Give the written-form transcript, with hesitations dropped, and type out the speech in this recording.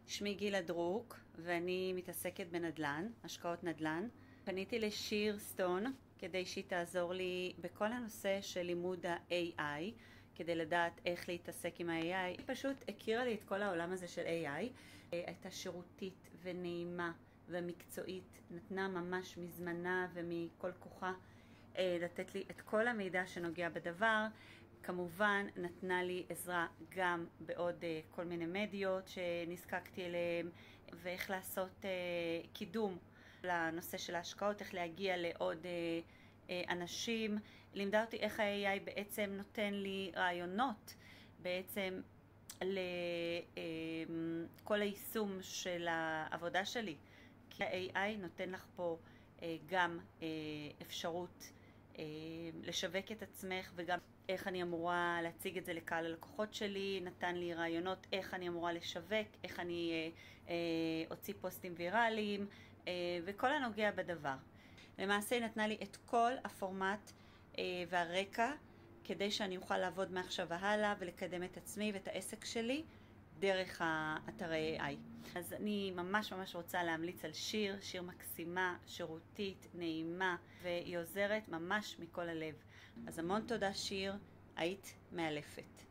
שמי גילה דרוק ואני מתעסקת בנדל"ן, השקעות נדל"ן. פניתי לשיר סטון כדי שהיא תעזור לי בכל הנושא של לימוד ה-AI, כדי לדעת איך להתעסק עם ה-AI. היא פשוט הכירה לי את כל העולם הזה של AI, הייתה שירותית ונעימה ומקצועית, נתנה ממש מזמנה ומכל כוחה לתת לי את כל המידע שנוגע בדבר. כמובן נתנה לי עזרה גם בעוד כל מיני מדיות שנזקקתי אליהם, ואיך לעשות קידום לנושא של ההשקעות, איך להגיע לעוד אנשים. לימדה אותי איך ה-AI בעצם נותן לי רעיונות בעצם לכל היישום של העבודה שלי, כי ה-AI נותן לך פה גם אפשרות לשווק את עצמך, וגם איך אני אמורה להציג את זה לקהל הלקוחות שלי. נתן לי רעיונות איך אני אמורה לשווק, איך אני אוציא פוסטים ויראליים וכל הנוגע בדבר. למעשה היא נתנה לי את כל הפורמט והרקע כדי שאני אוכל לעבוד מעכשיו והלאה ולקדם את עצמי ואת העסק שלי דרך האתרי AI. אז אני ממש רוצה להמליץ על שיר. שיר מקסימה, שירותית, נעימה, והיא עוזרת ממש מכל הלב. אז המון תודה שיר, היית מאלפת.